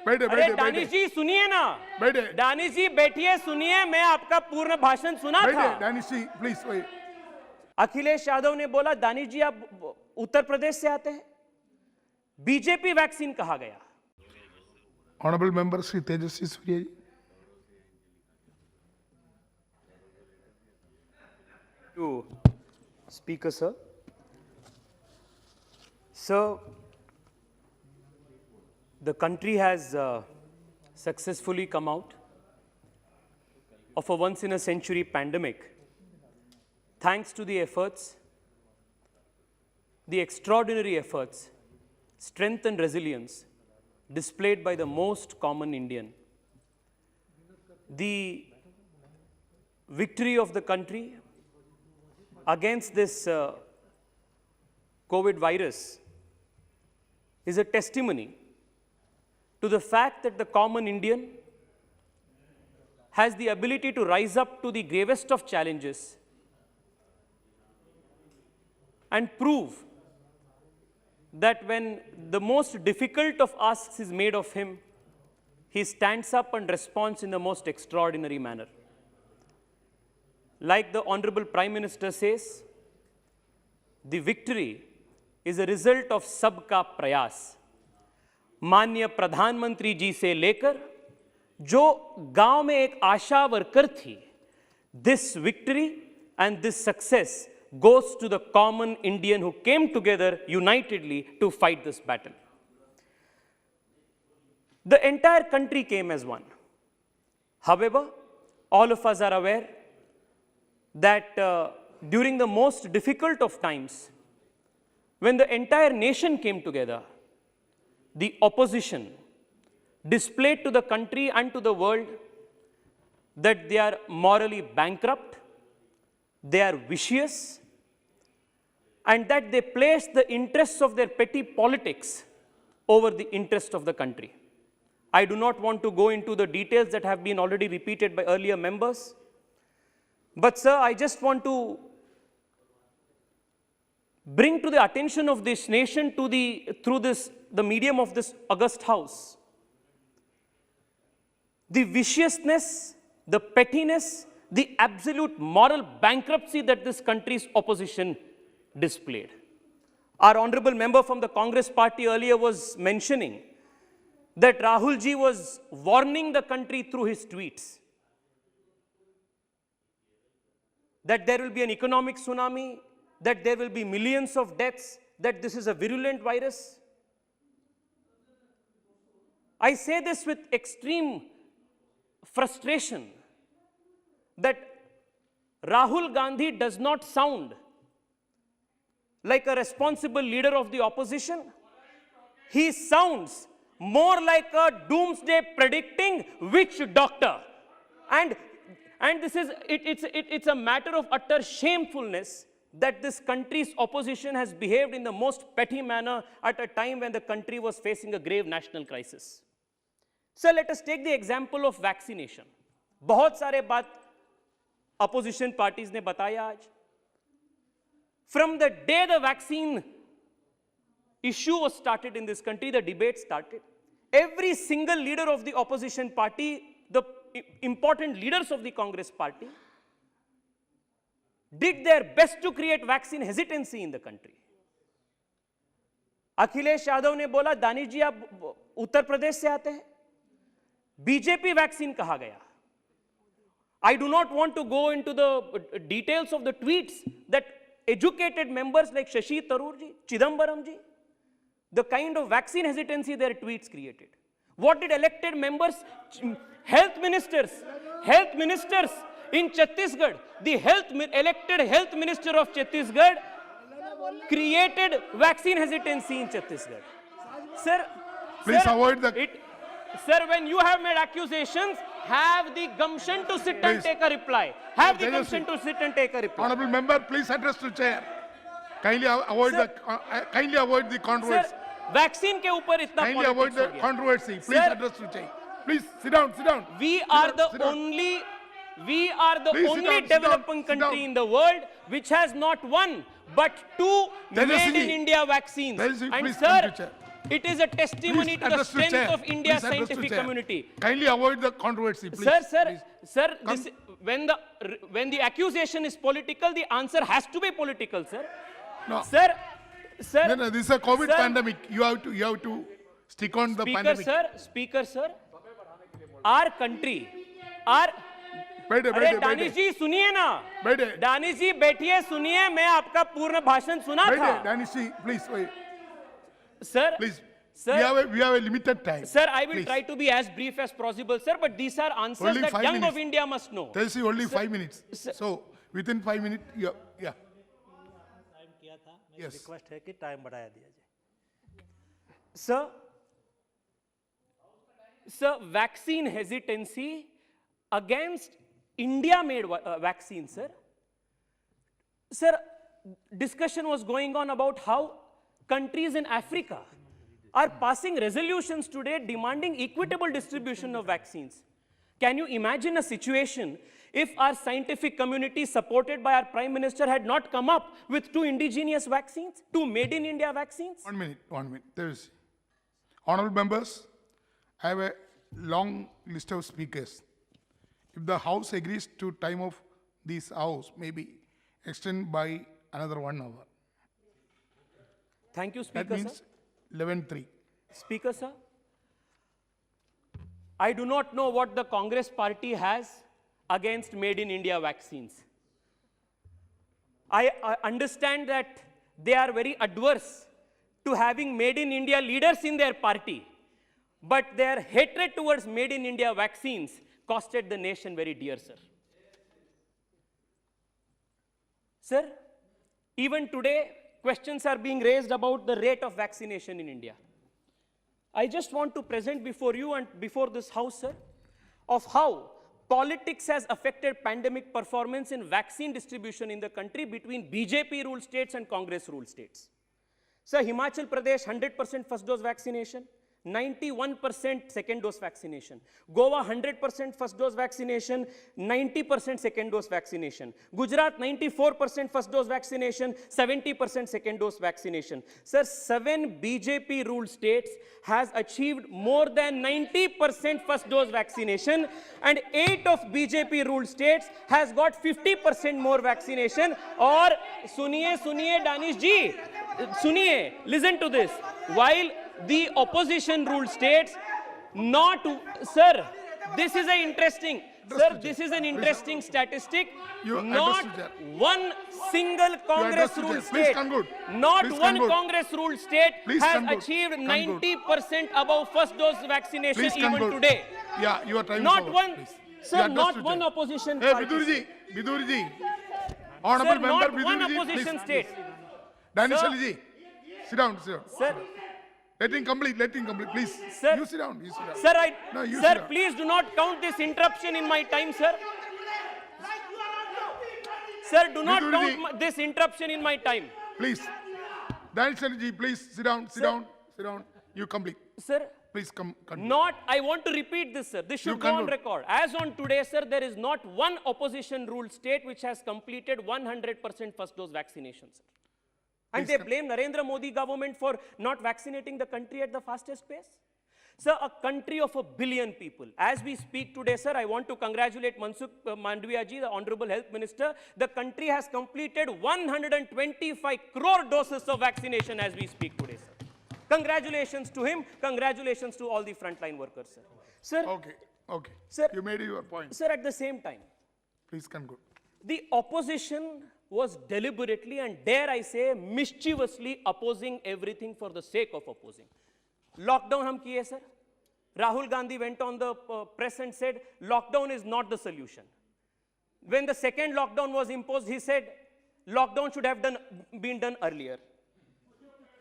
बैठे अरे बैठे दानिश जी सुनिए ना, बैठे दानिश जी बैठिए, सुनिए, मैं आपका पूर्ण भाषण सुना बैठे था। दानिश जी प्लीज वेट। अखिलेश यादव ने बोला दानिश जी आप उत्तर प्रदेश से आते हैं, बीजेपी वैक्सीन कहा गया। Honourable member Shri Tejasvi Surya ji. To speaker sir. Sir, the country has successfully come out of a once in a century pandemic thanks to the efforts, the extraordinary efforts, strength and resilience displayed by the most common Indian. The victory of the country against this COVID virus is a testimony to the fact that the common Indian has the ability to rise up to the gravest of challenges and prove that when the most difficult of asks is made of him, he stands up and responds in the most extraordinary manner. Like the Honorable Prime Minister says, the victory is a result of सबका प्रयास। माननीय प्रधानमंत्री जी से लेकर जो गांव में एक आशा वर्कर थी, this victory and this success goes to the common Indian who came together unitedly to fight this battle. The entire country came as one. However, all of us are aware that during the most difficult of times, when the entire nation came together, the opposition displayed to the country and to the world that they are morally bankrupt, they are vicious, and that they place the interests of their petty politics over the interest of the country. I do not want to go into the details that have been already repeated by earlier members. But sir, I just want to bring to the attention of this nation through the medium of this august house, the viciousness, the pettiness, the absolute moral bankruptcy that this country's opposition displayed. Our honorable member from the Congress party earlier was mentioning that Rahul ji was warning the country through his tweets that there will be an economic tsunami, that there will be millions of deaths, that this is a virulent virus. I say this with extreme frustration that Rahul Gandhi does not sound like a responsible leader of the opposition. He sounds more like a doomsday predicting witch doctor. And this is, it's a matter of utter shamefulness that this country's opposition has behaved in the most petty manner at a time when the country was facing a grave national crisis. So let us take the example of vaccination. बहुत सारे बात opposition parties ने बताया आज. From the day the vaccine issue was started in this country, the debate started. Every single leader of the opposition party, the important leaders of the Congress party, did their best to create vaccine hesitancy in the country. Akhilesh Yadav ने बोला दानिश जी आप उत्तर प्रदेश से आते हैं, BJP vaccine कहा गया. I do not want to go into the details of the tweets that educated members like Shashi Tharoor ji, Chidambaram ji, the kind of vaccine hesitancy their tweets created. What did elected members, health ministers in Chhattisgarh, the elected health minister of Chhattisgarh created vaccine hesitancy in Chhattisgarh. Sir, please avoid the... Sir, when you have made accusations, have the gumption to sit and take a reply. Have the gumption to sit and take a reply. Honorable member, please address to chair. Kindly avoid the controversy. Sir, vaccine के ऊपर इतना kindly avoid the controversy. Please address to chair. Please sit down. We are the only developing country in the world which has not one but two made in India vaccines. And sir, It is a testimony to the address strength chair. of India's Please address to scientific chair. community. Kindly avoid the controversy, please. Sir, Please. this, when the accusation is political, the answer has to be political, sir. No. Sir, No, this is a COVID sir, pandemic. You have to stick on the pandemic. Speaker, sir, our country, our बैठे अरे बैठे दानिश बैठे जी सुनिए ना बैठे दानिश जी बैठिए सुनिए मैं आपका पूर्ण भाषण सुना बैठे था Danish ji, please wait. Sir Please. Sir, We have a limited time. sir, I will Please. try to be as brief as possible, sir, but these are answers Only that 5 young minutes. of India must know. Tells you only 5 minutes. sir- So within 5 minutes, yeah. Time किया था मेरी Yes. Request है कि time बढ़ाया दिया जाए Sir, vaccine hesitancy against India-made vaccine, sir. Sir, discussion was going on about how countries in Africa are passing resolutions today demanding equitable distribution of vaccines. Can you imagine a situation if our scientific community, supported by our Prime Minister, had not come up with 2 indigenous vaccines, 2 made in India vaccines? 1 minute, 1 minute. There is. Honorable members, I have a long list of speakers. If the House agrees to time of this House, maybe extend by another 1 hour. Thank you, That Speaker, means sir. 11:03. Speaker, sir, I do not know what the Congress party has against made in India vaccines. I understand that they are very adverse to having made in India leaders in their party, but their hatred towards made in India vaccines costed the nation very dear, sir. Sir, even today, questions are being raised about the rate of vaccination in India. I just want to present before you and before this House, sir, of how politics has affected pandemic performance in vaccine distribution in the country between BJP ruled states and Congress ruled states. Sir, Himachal Pradesh, 100% first dose vaccination, 91% second dose vaccination. Goa, 100% first dose vaccination, 90% second dose vaccination. Gujarat, 94% first dose vaccination, 70% second dose vaccination. Sir, 7 BJP ruled states has achieved more than 90% first dose vaccination, and 8 of BJP ruled states has got 50% more vaccination. Or suniye Danish ji, suniye, listen to this. While the opposition ruled states sir, this is an interesting statistic. You Not address to one single Congress to ruled chair. Please state, conclude. not Please one conclude. Congress ruled state Please has conclude. achieved Conclude. 90% above first dose vaccination Please even conclude. today. Yeah, your time Not is over. one, Please. sir, You address not to one chair. opposition Hey, party. Biduri ji. Sir, Honorable member not one Biduri ji, opposition please. state. Danish Sir. Ali ji, sit down. Sir, Let him complete, please. Sir. You sit down. sir, No, you sit sir, down. please do not count this interruption in my time, sir. Sir, do not Biduri count ji. this interruption in my time. Please. Danish Ali ji, please sit down. You complete. Sir, Please continue. I want to repeat this, sir. This should go on conclude. record. As on today, sir, there is not one opposition ruled state which has completed 100% first dose vaccination, sir. And Please they blame Narendra Modi government for not vaccinating the country at the fastest pace. Sir, a country of 1 billion people. As we speak today, sir, I want to congratulate Mansukh Mandavia ji, the Honorable Health Minister. The country has completed 125 crore doses of vaccination as we speak today, sir. Congratulations to him. Congratulations to all the frontline workers, sir. Sir, Okay. Sir. You made your point. sir, at the same time, Please conclude. the opposition was deliberately and, dare I say, mischievously opposing everything for the sake of opposing. Lockdown hum kiye, sir. Rahul Gandhi went on the press and said, lockdown is not the solution. When the second lockdown was imposed, he said, lockdown should have been done earlier.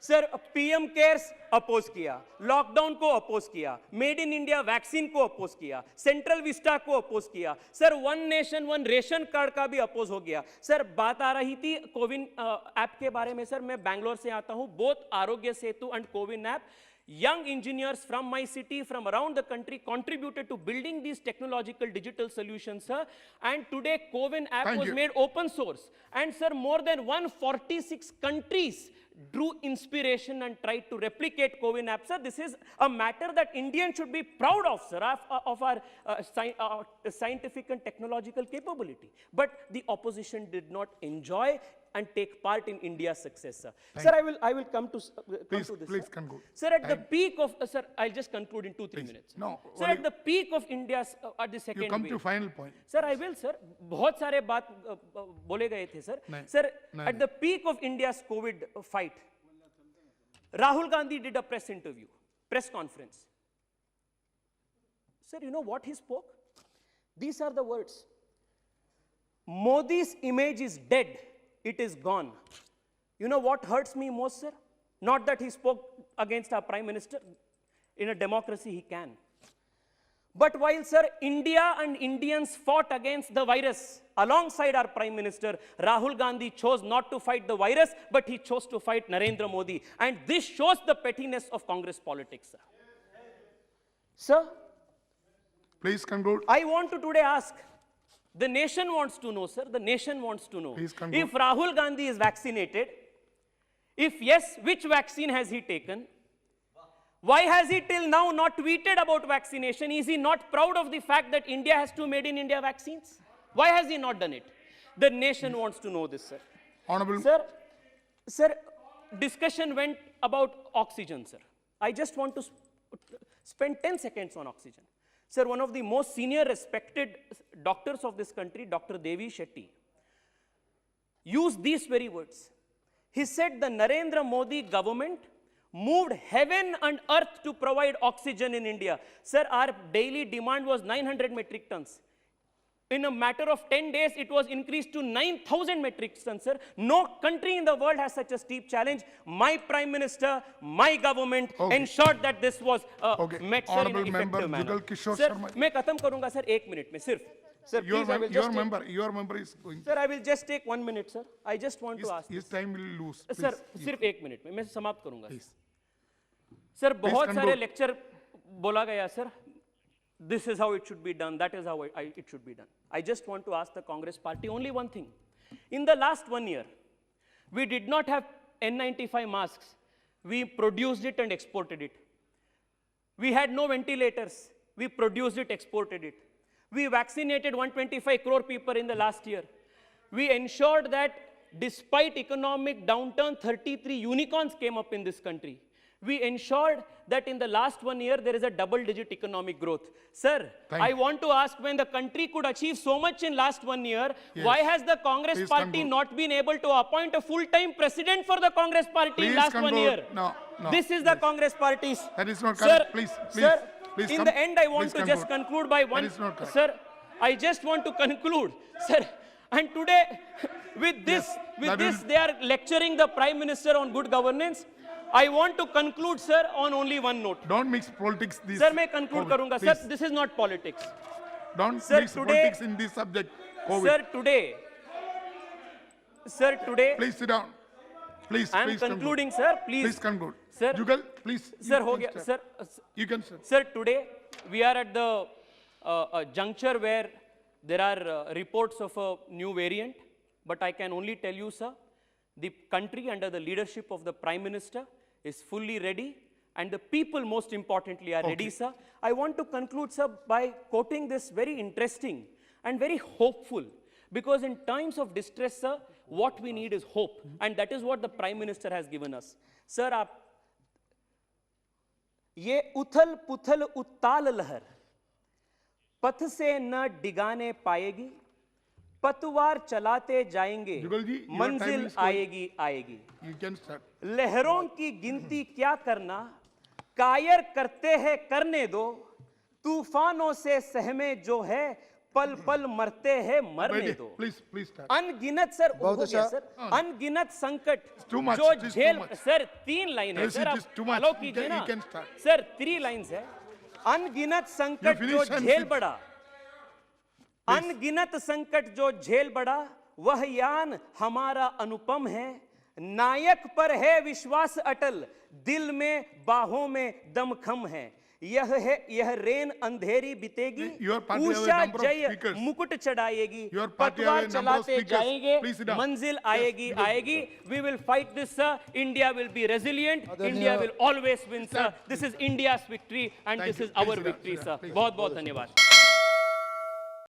Sir PM cares oppose किया, lockdown को oppose किया, made in India vaccine को oppose किया, central vista को oppose किया, sir one nation one ration card का भी oppose हो गया. सर बात आ रही थी कोविन ऐप के बारे में. सर मैं बैंगलोर से आता हूं. Both Aarogya Setu and CoWIN app, young engineers from my city, from around the country, contributed to building these technological digital solutions, sir. And today, CoWIN app was made open source. And sir, more than 146 countries drew inspiration and tried to replicate COVID app, sir. This is a matter that Indians should be proud of, sir, of our scientific and technological capability. But the opposition did not enjoy and take part in India's success, sir. Sir, I will come to Please, to this. please sir. conclude. Sir, at the peak of, sir, I'll just conclude in 2-3 minutes. No, Sir, only- at the peak of India's, at the second You come wave. to final point. Sir, I will, sir. बहुत सारे बात बोले गए थे, sir. नहीं, Sir, नहीं, at the peak of India's COVID fight, Rahul Gandhi did a press interview, press conference. Sir, you know what he spoke? These are the words. Modi's image is dead. It is gone. You know what hurts me most, sir? Not that he spoke against our prime minister. In a democracy, he can. But while, sir, India and Indians fought against the virus alongside our prime minister, Rahul Gandhi chose not to fight the virus, but he chose to fight Narendra Modi. And this shows the pettiness of Congress politics, sir. Sir, Please conclude. I want to today ask, the nation wants to know, sir, the nation wants to know. Please conclude. If Rahul Gandhi is vaccinated, if yes, which vaccine has he taken? Why has he till now not tweeted about vaccination? Is he not proud of the fact that India has two made in India vaccines? Why has he not done it? The nation wants to know this, sir. Honorable, Sir, discussion went about oxygen, sir. I just want to spend 10 seconds on oxygen. Sir, one of the most senior respected doctors of this country, Dr. Devi Shetty, used these very words. He said the Narendra Modi government moved heaven and earth to provide oxygen in India. Sir, our daily demand was 900 metric tons. In a matter of 10 days, it was increased to 9,000 metric tons, sir. No country in the world has such a steep challenge. My Prime Minister, my government ensured that this was met, sir, in Honorable an member effective manner. Jugal Kishore Sir, Sharma. मैं खत्म करूंगा, sir, 1 minute में सिर्फ. Sir, please, I will just take, your member is going. sir, I will just take 1 minute, sir. I just want to ask. His time will lose. Sir Please. सिर्फ 1 minute में मैं समाप्त करूंगा. Please. Sir बहुत सारे conclude. Lecture बोला गया, sir. This is how it should be done. That is how it should be done. I just want to ask the Congress party only one thing. In the last 1 year, we did not have N95 masks. We produced it and exported it. We had no ventilators. We produced it, exported it. We vaccinated 125 crore people in the last year. We ensured that despite economic downturn, 33 unicorns came up in this country. We ensured that in the last 1 year, there is a double-digit economic growth. Sir, I want to ask, when the country could achieve so much in last 1 year, why has the Congress Please party conclude. not been able to appoint a full-time president for the Congress party in Please last 1 conclude. year? No. This is the Congress party's. That is not Sir, correct. Please, sir, please in come- the end, I want please to just conclude. conclude by one. That is not correct. Sir, I just want to conclude, sir. And today, with this, that will- they are lecturing the Prime Minister on good governance. I want to conclude, sir, on only one note. Don't mix politics. This Sir, मैं conclude COVID. करूंगा. Please. Sir, this is not politics. Don't Sir, mix today- politics in this subject. COVID. Sir, today, Please sit down. Please, I am please conclude. concluding, sir. Please conclude. Sir, Jugal, please. sir, you हो can गया, start. sir. You can start. Sir, today we are at the juncture where there are reports of a new variant, but I can only tell you, sir, the country under the leadership of the Prime Minister is fully ready, and the people, most importantly, are ready, sir. I want to conclude, sir, by quoting this very interesting and very hopeful, because in times of distress, sir, what we need is hope, and that is what the Prime Minister has given us. Sir, आप ये उथल पुथल उत्ताल लहर पथ से न डिगाने पाएगी, पतवार चलाते जाएंगे, जुगल जी, your time मंजिल is going. आएगी आएगी. You can start. लहरों की गिनती क्या करना, कायर करते हैं करने दो, तूफानों से सहमे जो है, पल पल मरते हैं मरने दो. Please start. अनगिनत सर बहुत हो गया अच्छा। सर, अनगिनत संकट too much, जो it is too झेल, much. सर 3 लाइन है Yes, सर, it आप is too much. Allow You कीजिए can- ना you can start. Sir 3 lines है. अनगिनत संकट You जो finish and झेल sit. बड़ा, अनगिनत संकट जो झेल बड़ा, वह यान हमारा अनुपम है, नायक पर है विश्वास अटल, दिल में बाहों में दमखम है। यह रेन अंधेरी बीतेगी, Your party have a huge number of जय speakers. मुकुट चढ़ाएगी, Your party have a पतवार number of चलाते speakers. जाएंगे, Please sit down. मंजिल Yes, आएगी you can- आएगी। We will fight this, sir. India will be resilient. India will always win, sir. This is India's victory and Thank this you. is our Please sit down, victory, sit sir. down, please. बहुत बहुत धन्यवाद।